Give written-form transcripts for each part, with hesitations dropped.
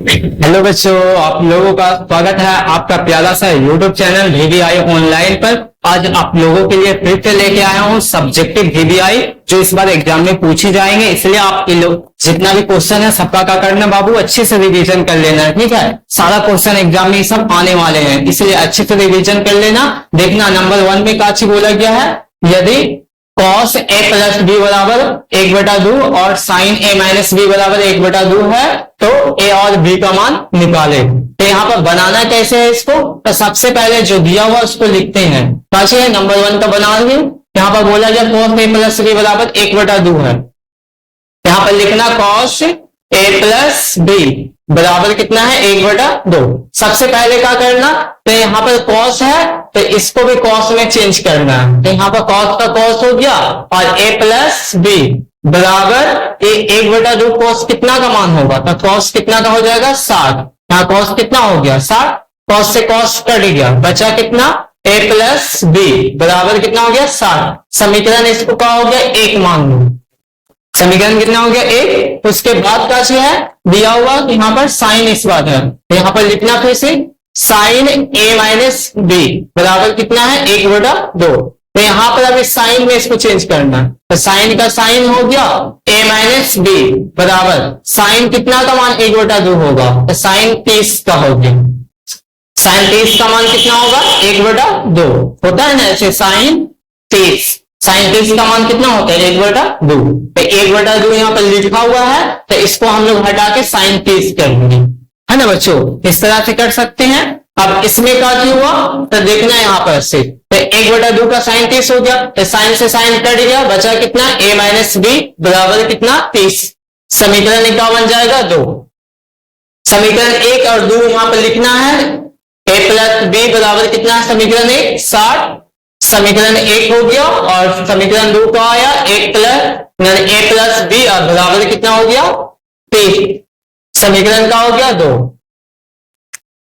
Hello बच्चों, आप लोगों का स्वागत है आपका प्यारा सा यूट्यूब चैनल VBI ऑनलाइन पर। आज आप लोगों के लिए फिर से लेके आया हूँ सब्जेक्टिव VBI, जो इस बार एग्जाम में पूछी जाएंगे। इसलिए आपके लोग जितना भी क्वेश्चन है सबका क्या करना बाबू, अच्छे से रिवीजन कर लेना है, ठीक है। सारा क्वेश्चन एग्जाम में सब आने वाले हैं, इसलिए अच्छे से रिवीजन कर लेना। देखना नंबर 1 में क्या चीज बोला गया है, यदि cos a प्लस बी बराबर 1/2 और sin a माइनस बी बराबर 1/2 है तो a और b का मान निकाले। तो यहाँ पर बनाना कैसे है इसको, तो सबसे पहले जो दिया हुआ उसको लिखते हैं। कैसे है, नंबर 1 का बना लें। यहाँ पर बोला गया cos a प्लस बी बराबर 1/2 है। यहाँ पर लिखना cos a प्लस बी बराबर कितना है, 1/2। सबसे पहले क्या करना, तो यहाँ पर cos है तो इसको भी cos में चेंज करना है। तो यहाँ पर cos का cos हो गया और a प्लस बी बराबर 1/2 cos कितना का मान होगा, तो cos कितना का हो जाएगा 60। यहाँ cos कितना हो गया 60, cos से cos कट गया, बचा कितना a प्लस बी बराबर कितना हो गया 60। समीकरण इसको क्या हो गया 1 मान लो। समीकरण कितना हो गया 1। उसके बाद क्या है दिया हुआ, यहाँ पर साइन इस बात है, तो यहाँ पर लिखना फिर से साइन a माइनस बी बराबर कितना है 1/2। तो यहाँ पर अभी साइन में इसको चेंज करना, तो साइन का साइन हो गया a माइनस बी बराबर साइन कितना का मान 1/2 होगा, तो साइन 30 का हो गया। साइन 30 का मान कितना होगा 1/2 होता है ना, ऐसे साइन 30 का मान कितना होता है 1/2। तो 1/2 यहाँ पर लिखा हुआ है, तो इसको हम लोग हटा के साइन 30 कर देंगे, है ना बच्चों। इस तरह से कर सकते हैं। अब इसमें क्या हुआ तो देखना यहाँ पर से, तो 1/2 का साइन 30 हो गया, तो साइन से साइन कट गया, बचा कितना a माइनस बी बराबर कितना 30। समीकरण क्या बन जाएगा 2। समीकरण 1 और 2 यहाँ पर लिखना है, a प्लस बी बराबर कितना, समीकरण 1 60। समीकरण 1 हो गया और समीकरण 2 का आया 1 प्लस a प्लस बी और बराबर कितना हो गया 30। समीकरण का हो गया 2।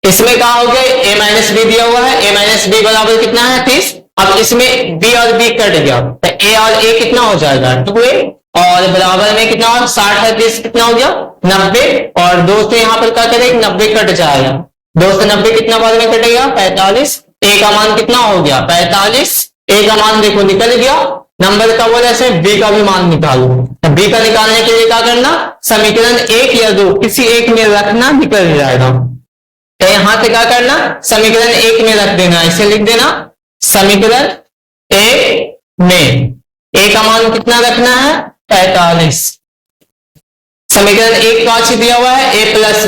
इसमें क्या हो गया a माइनस बी दिया हुआ है, a माइनस बी बराबर कितना है 30। अब इसमें b और b कट गया, तो a और a कितना हो जाएगा 2a और बराबर में कितना हो 60 है 30 कितना हो गया 90 और 2 से यहाँ पर क्या करेंगे 90 कट जाएगा। 2 से 90 कितना बाद में कटेगा 45। a का मान कितना हो गया 45। a का मान देखो निकल गया, नंबर का बोले से b का भी मान निकालो। तो b का निकालने के लिए क्या करना, समीकरण 1 या 2 किसी एक में रखना, निकल जाएगा। तो यहां से क्या करना, समीकरण 1 में रख देना, इसे लिख देना समीकरण 1 में a का मान कितना रखना है 45। समीकरण 1 का अच्छी दिया हुआ है a प्लस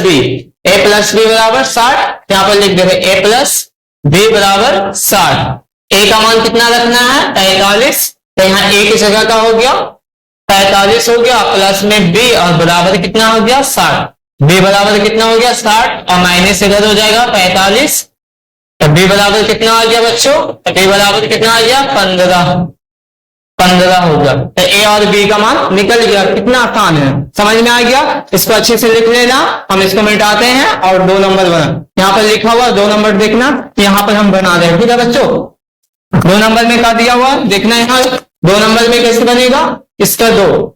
बी बराबर 60। यहां पर लिख देंगे a प्लस बी बराबर 60। a का मान कितना रखना है 45। तो यहाँ a की जगह का हो गया 45 हो गया, प्लस में b और बराबर कितना हो गया 60। b बराबर कितना हो गया 60 और माइनस इधर हो जाएगा 45। तो b बराबर कितना आ गया बच्चों, तो b बराबर कितना आ गया 15 हो गया। तो a और b का मान निकल गया। कितना आसान है, समझ में आ गया। इसको अच्छे से लिख लेना, हम इसको मिटाते हैं और 2 नंबर बना, यहाँ पर लिखा हुआ 2 नंबर देखना, यहाँ पर हम बना दें, ठीक है बच्चों। 2 नंबर में क्या दिया हुआ देखना, यहाँ 2 नंबर में कैसे बनेगा, इसका 2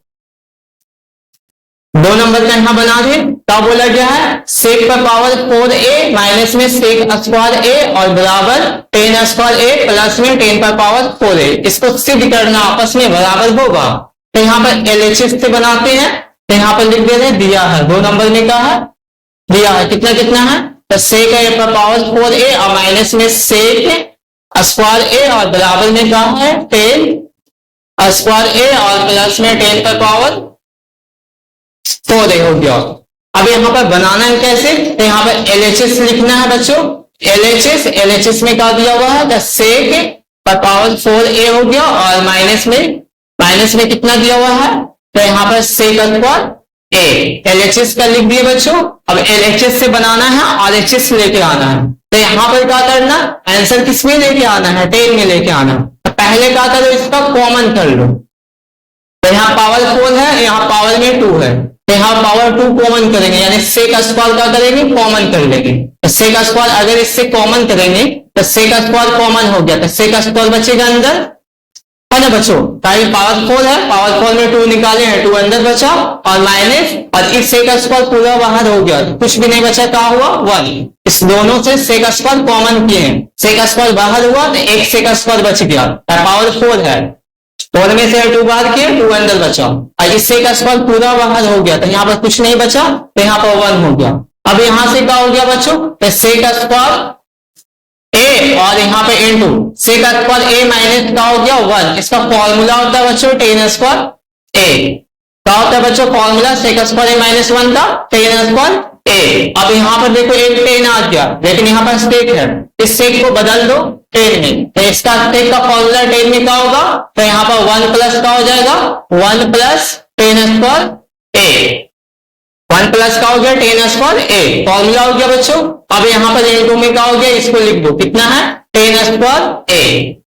नंबर का यहाँ बना दे। क्या बोला गया है, सेक पर पावर 4a माइनस में सेक स्क्वायर a और बराबर 10 स्क्वायर a प्लस में 10 पर पावर 4a। इसको सिद्ध करना आपस में बराबर होगा। तो यहाँ पर LHS से बनाते हैं, तो यहाँ पर लिख दे रहे दिया है 2 नंबर में क्या है दिया है, कितना कितना है, तो सेक a पर पावर 4a और माइनस में सेक स्क्वायर a और बराबर में क्या है 10 स्क्वायर a और प्लस में 10 पर पावर 4a हो गया। अब यहाँ पर बनाना है कैसे, तो यहाँ पर LHS लिखना है बच्चों। LHS में क्या दिया हुआ है, सेक पर पावर 4a हो गया और माइनस में कितना दिया हुआ है, तो यहाँ पर सेक स्क्वायर a। LHS का लिख दिए बच्चों। अब LHS से बनाना है RHS लेके आना है, तो यहाँ पर क्या करना, आंसर किस में लेके आना है 10 में लेके आना। तो पहले क्या करो, इसका कॉमन कर लो। तो यहाँ पावर 4 है, यहाँ पावर में 2 है, तो यहाँ पावर 2 कॉमन करेंगे, यानी सेक स्क्वायर क्या करेंगे कॉमन कर लेंगे। तो सेक स्क्वायर अगर इससे कॉमन करेंगे तो सेक स्क्वायर कॉमन हो गया, तो सेक स्क्वायर बचेगा अंदर है ना बच्चों। ताकि पावर 4 है, पावर 4 में 2 निकाले हैं, 2 अंदर बचा और माइनस, और इस सेक स्क्वायर पूरा बाहर हो गया, कुछ भी नहीं बचा, क्या हुआ 1। इस दोनों से सेक स्क्वायर कॉमन किए हैं, सेक स्क्वायर बाहर हुआ तो एक सेक स्क्वायर बच गया, पावर 4 है, 4 में से 2 बाहर किए, 2 अंदर बचा, और इस सेक स्क्वायर पूरा बाहर हो गया, तो यहाँ पर कुछ नहीं बचा, तो यहाँ पर 1 हो गया। अब यहाँ से क्या हो गया बच्चों, तो सेक स्क्वायर ए और यहाँ पे इंटू सेक स्क्वायर ए माइनस क्या हो गया 1। इसका फॉर्मूला होता है बच्चों टेन स्क्वायर ए, क्या होता है बच्चों फॉर्मूला सेक स्क्वायर ए माइनस 1 का टेन स्क्वायर ए। अब यहाँ पर देखो एक टेन आ गया, लेकिन यहाँ पर सेक है, इस सेक को बदल दो टेन में, तो इसका सेक का फॉर्मूला टेन में क्या होगा, तो यहाँ पर 1 प्लस क्या हो जाएगा 1 प्लस टेन स्क्वायर ए, 1 प्लस का हो गया टेन स्क्वायर ए, फॉर्मूला हो गया बच्चों। अब यहाँ पर इनटू में क्या हो गया, इसको लिख दो, कितना है टेन स्क्वायर ए।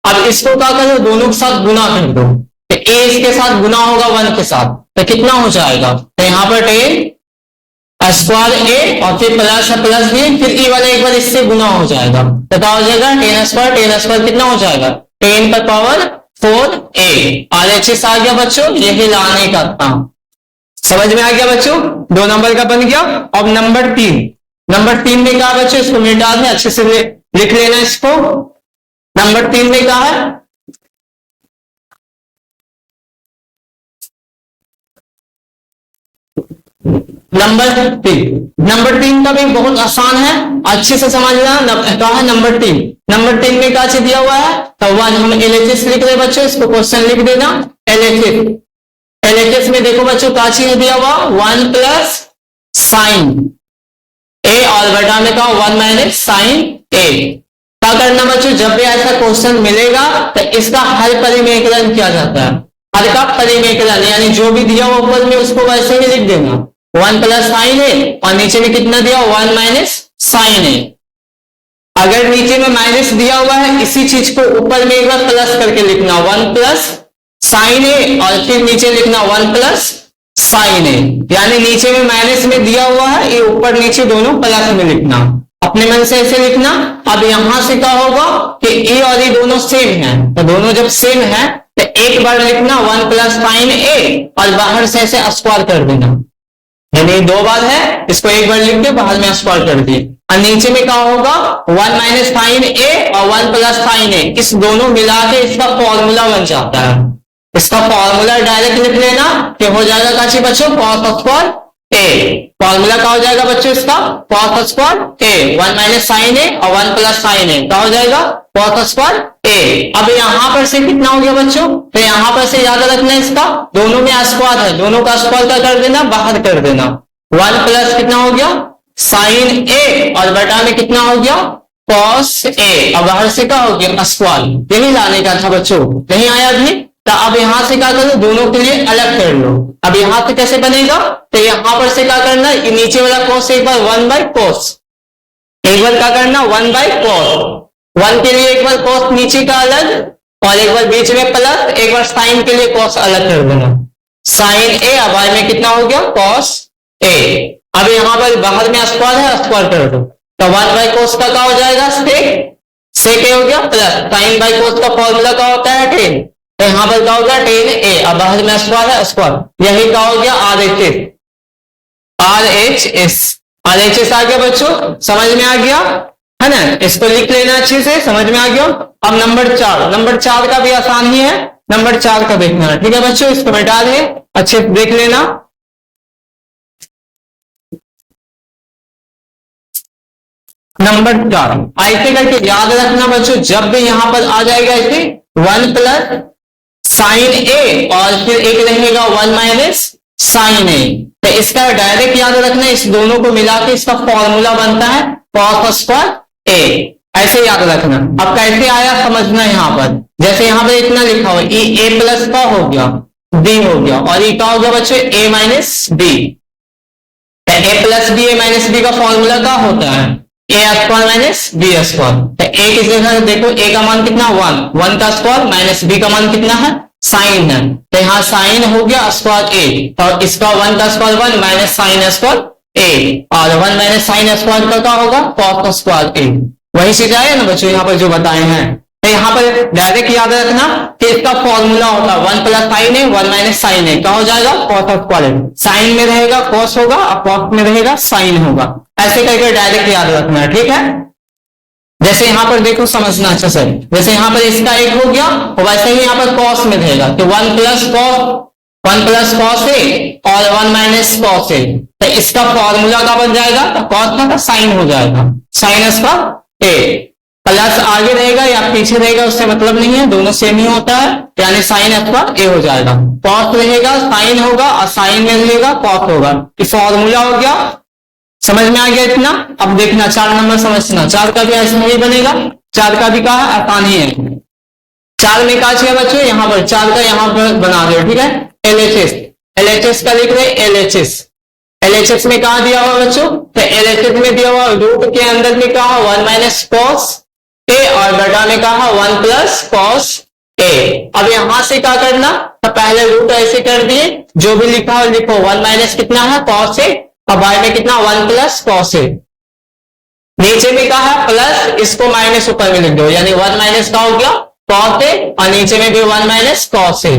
अब इसको क्या करो, दोनों के साथ गुना कर दो, तो ए इसके साथ गुना होगा 1 के साथ, तो कितना हो जाएगा, तो यहाँ पर टेन स्क्वायर ए और फिर प्लस बी, फिर ए वाला एक बार इससे गुना हो जाएगा, तो क्या हो जाएगा टेन स्क्वायर कितना हो जाएगा 10 पर पावर 4 ए। RHS आ गया बच्चों, यही लाने का काम, समझ में आ गया बच्चों। 2 नंबर का बन गया। अब नंबर 3 में क्या बच्चों, इसको मिटा दें, अच्छे से लिख लेना इसको। नंबर 3 में क्या है, नंबर 3 का भी बहुत आसान है, अच्छे से समझना। क्या है नंबर 3 में क्या चीज दिया हुआ है, तो 1 हम LHS लिख रहे बच्चों, इसको क्वेश्चन लिख देना LHS में देखो बच्चों क्या चीज दिया हुआ 1 प्लस साइन ए और बटा में कहा 1 माइनस साइन ए। क्या करना बच्चों, जब भी ऐसा क्वेश्चन मिलेगा तो इसका हर परिमेकरण किया जाता है, हर का परिमेकरण, यानी जो भी दिया हुआ ऊपर में उसको वैसे ही लिख देना 1 प्लस साइन ए, और नीचे में कितना दिया 1 माइनस साइन ए। अगर नीचे में माइनस दिया हुआ है, इसी चीज को ऊपर में एक बार प्लस करके लिखना 1 प्लस साइन ए, और फिर नीचे लिखना 1 प्लस साइन ए, यानी नीचे में माइनस में दिया हुआ है, ये ऊपर नीचे दोनों प्लस में लिखना, अपने मन से ऐसे लिखना। अब यहां से क्या होगा कि ए और ये दोनों सेम है, तो दोनों जब सेम है तो एक बार लिखना 1 प्लस साइन ए और बाहर से ऐसे स्क्वायर कर देना, यानी 2 बार है, इसको एक बार लिख के बाहर में स्क्वायर कर दिए। और नीचे में क्या होगा 1 माइनस साइन ए और 1 प्लस साइन ए, इस दोनों मिला के इसका फॉर्मूला बन जाता है। इसका फॉर्मूला डायरेक्ट लिख लेना कि हो जाएगा काची बच्चों cos स्क्वायर ए। फॉर्मूला क्या हो जाएगा बच्चों इसका cos स्क्वायर ए, 1 माइनस साइन ए और 1 प्लस साइन ए, क्या हो जाएगा cos स्क्वायर ए। अब यहां पर से कितना हो गया बच्चों, तो यहां पर से याद रखना इसका दोनों में स्क्वायर है, दोनों का स्क्वायर का कर देना, बाहर कर देना। 1 प्लस कितना हो गया साइन ए और बटा में कितना हो गया cos ए, और बाहर से क्या हो गया स्क्वायर। यही लाने का था बच्चों, नहीं आया भी, तो अब यहां से क्या करो दोनों के लिए अलग कर लो। अब यहां से कैसे बनेगा, तो यहां पर से क्या करना, नीचे वाला cos एक बार 1 बाई cos, एक बार क्या करना 1 बाई cos, 1 के लिए एक बार cos नीचे का अलग, और एक बार बीच में प्लस, एक बार साइन के लिए cos अलग कर देना, साइन ए, अब बाद में कितना हो गया cos ए। अब यहां पर बाहर में स्क्वायर है, स्क्वायर कर दो, तो 1 बाई cos का क्या हो जाएगा सेक ए हो गया, प्लस साइन बाई cos का फॉर्मूला क्या होता है 10, तो यहां पर क्या हो गया 10 ए, अब बाहर में स्क्वायर है स्क्वायर, यही क्या हो गया RHS आ गया बच्चों, समझ में आ गया है ना। इसको लिख लेना अच्छे से, समझ में आ गया। अब नंबर 4 का भी आसान ही है, नंबर 4 का देखना है, ठीक है बच्चों, इसको मिटा दे, अच्छे से देख लेना। नंबर 4 ऐसे करके याद रखना बच्चों, जब भी यहां पर आ जाएगा ऐसे 1 प्लस साइन ए और फिर एक रहेगा 1 माइनस साइन ए, तो इसका डायरेक्ट याद रखना, इस दोनों को मिला के इसका फॉर्मूला बनता है cos स्क्वायर ए, ऐसे याद रखना। अब कैसे आया समझना, यहां पर जैसे यहां पर इतना लिखा हो ए प्लस का हो गया बी हो गया, और ये क्या हो गया बच्चों ए माइनस बी, ए प्लस बी ए माइनस बी का फॉर्मूला क्या होता है ए स्क्वायर माइनस बी स्क्वायर। तो ए किसके साथ देखो, ए का मान कितना 1 का स्क्वायर माइनस बी का मान कितना है साइन है, तो यहाँ साइन हो गया स्क्वायर ए, और इसका 1 का स्क्वायर 1 माइनस साइन स्क्वायर ए, और 1 माइनस साइन स्क्वायर का क्या होगा cos स्क्वायर ए। वही चीज आया ना बच्चों यहाँ पर जो बताए हैं, तो यहाँ पर डायरेक्ट याद रखना कि इसका फॉर्मूला होगा 1 प्लस साइन ए 1 माइनस साइन ए, क्या हो जाएगा कॉस स्क्वायर। साइन में रहेगा कॉस होगा और कॉस में रहेगा साइन होगा, ऐसे करके डायरेक्ट याद रखना है, ठीक है। जैसे यहाँ पर देखो समझना अच्छा से, जैसे यहाँ पर इसका एक हो गया तो वैसे ही यहाँ पर कॉस में रहेगा तो 1 प्लस कॉस ए और 1 माइनस कॉस ए, तो इसका फॉर्मूला का बन जाएगा तो कॉस का साइन हो जाएगा, साइन स्क्वायर ए। प्लस आगे रहेगा या पीछे रहेगा उससे मतलब नहीं है, दोनों सेम ही होता है, यानी साइन स्क्वायर ए हो जाएगा। कॉस रहेगा साइन होगा और साइन में रहेगा कॉस होगा, ये फॉर्मूला हो गया। समझ में आ गया इतना। अब देखना 4 नंबर समझना, 4 का भी ऐसा ही बनेगा, 4 का भी कहा आसान ही है। 4 में कहा चाहिए बच्चों, यहाँ पर 4 का यहाँ पर बना दो, ठीक है। एलएचएस का लिख रहे एलएचएस में कहा दिया हुआ बच्चों, तो एलएचएस में दिया हुआ रूट के अंदर में कहा 1 माइनस कॉस ए और बटा में कहा 1 प्लस कॉस ए। अब यहां से क्या करना, तो पहले रूट ऐसे कर दिए, जो भी लिखा हो लिखो, 1 माइनस कितना है कॉस ए और बाय में कितना 1 प्लस कॉस ए। नीचे में कहा प्लस, इसको माइनस ऊपर में लिख दो, यानी 1 माइनस का हो गया कॉस ए और नीचे में भी 1 माइनस कॉस ए।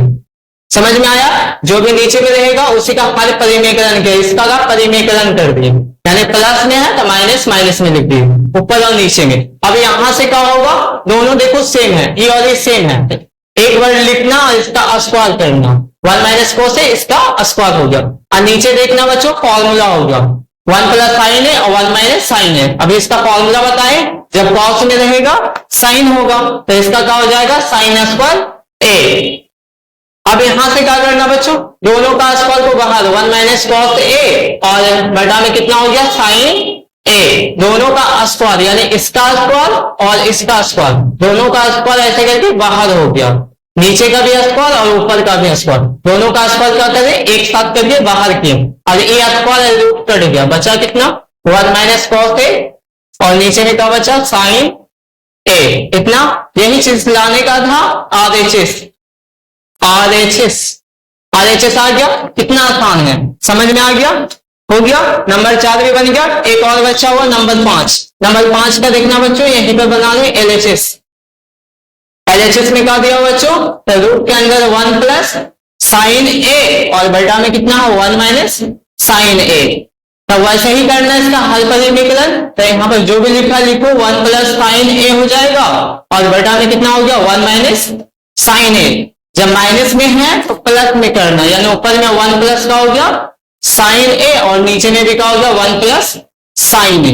समझ में आया। जो भी नीचे में रहेगा उसी का खाली परिमेकरण किया, इसका का परिमेकरण कर दिए, यानी प्लस में है तो माइनस माइनस में लिख दिए ऊपर और नीचे में। अब यहां से क्या होगा, दोनों देखो सेम है, ये और ये सेम है, एक वर्ड लिखना और इसका स्क्वायर करना, 1 माइनस कॉस ए इसका स्क्वायर हो गया। और नीचे देखना बच्चों फॉर्मूला हो गया 1 प्लस साइन है और 1 माइनस साइन है। अभी इसका फॉर्मूला बताएं, जब कॉस में रहेगा साइन होगा तो इसका क्या हो जाएगा साइन स्क्वायर ए। अब यहां से क्या करना बच्चों, दोनों का स्क्वायर को बाहर 1 माइनस कॉस ए और बटा में कितना हो गया साइन ए, दोनों का स्क्वायर यानी इसका स्क्वायर और इसका स्क्वायर, दोनों का स्क्वायर ऐसे करके बाहर हो गया, नीचे का भी स्क्वायर और ऊपर का भी स्क्वायर, दोनों का स्क्वायर क्या करें एक साथ करके बाहर किए और ये स्क्वायर रूट कट गया, बचा कितना 1 माइनस कॉस ए और नीचे में क्या बचा साइन ए। इतना यही चीज लाने का था आरएचएस आ गया, कितना आसान है, समझ में आ गया, हो गया। नंबर 4 भी बन गया, एक और बचा हुआ नंबर 5। नंबर 5 का देखना बच्चों, यहीं पर बना लें एलएचएस में क्या दिया बच्चों, तो रूट के अंदर 1 प्लस साइन ए और बटा में कितना 1 माइनस साइन ए। तो वैसे ही करना है इसका हल परिमेकरण, तो यहाँ पर जो भी लिखा लिखो 1 प्लस साइन ए हो जाएगा और बटा में कितना हो गया 1 माइनस साइन ए। जब माइनस में है तो प्लस में करना, यानी ऊपर में 1 प्लस का हो गया साइन ए और नीचे में भी क्या हो गया 1 प्लस साइन ए,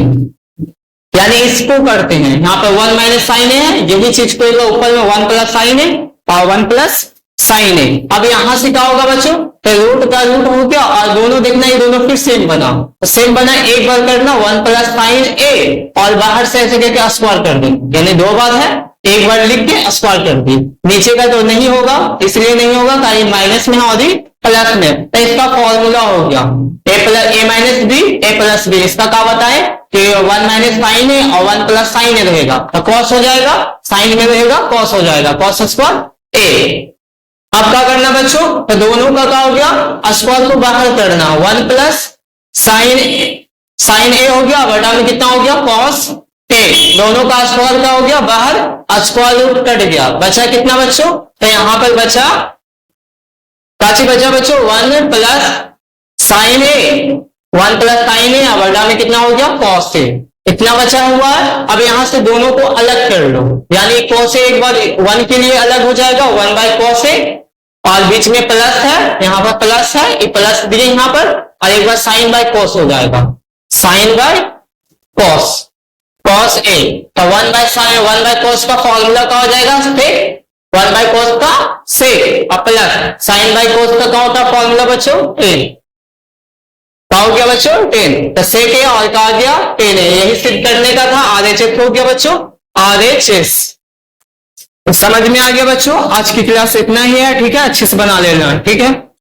यानी इसको करते हैं, यहाँ पर 1 माइनस साइन ए है, यही चीज को ऊपर में 1 प्लस साइन ए और 1 प्लस साइन ए। अब यहां से क्या होगा बच्चों, तो रूट का रूट हो गया और दोनों देखना ये दोनों फिर सेम बना, तो सेम बना एक बार करना 1 प्लस साइन ए और बाहर से ऐसे करके स्क्वायर कर दे, यानी 2 बार है, एक बार लिख के स्क्वायर कर दी। नीचे का तो नहीं होगा, इसलिए नहीं होगा कारण माइनस में है और प्लस में, तो इसका फॉर्मूला हो गया ए माइनस बी ए प्लस बी। इसका क्या बताए कि 1 माइनस साइन है और 1 प्लस साइन रहेगा तो कॉस हो जाएगा, साइन में रहेगा कॉस हो जाएगा, कॉस स्क्वायर ए। अब क्या करना बच्चों, तो दोनों का क्या हो गया स्क्वायर को बाहर करना, 1 प्लस साइन ए हो गया, बटा में कितना हो गया कॉस ए, दोनों का स्क्वायर क्या हो गया बाहर, स्क्वायर रूट कट गया, बचा कितना बच्चों, तो यहां पर बचा काची बचा बच्चों 1 प्लस साइन ए, 1 प्लस साइन ए बटा में कितना हो गया कॉस ए, इतना बचा हुआ है। अब यहां से दोनों को अलग कर लो, यानी कॉस ए एक बार 1 के लिए अलग हो जाएगा 1 बाय कॉस ए और बीच में प्लस है, यहां पर प्लस है, ये प्लस दिए यहां पर और एक बार साइन बाय कॉस हो जाएगा, साइन बाय कॉस ए। तो 1 बाय कॉस का फॉर्मूला क्या हो जाएगा 1 बाय कॉस का सेक और प्लस साइन बाय कॉस का क्या होता है फॉर्मूला बच्चों 10, क्या हो गया बच्चों 10, तो सेक है और क्या आ गया 10 है, यही सिद्ध करने का था। आरएचएस हो गया बच्चों आरएचएस, तो समझ में आ गया बच्चों। आज की क्लास इतना ही है, ठीक है, अच्छे से बना लेना, ठीक है।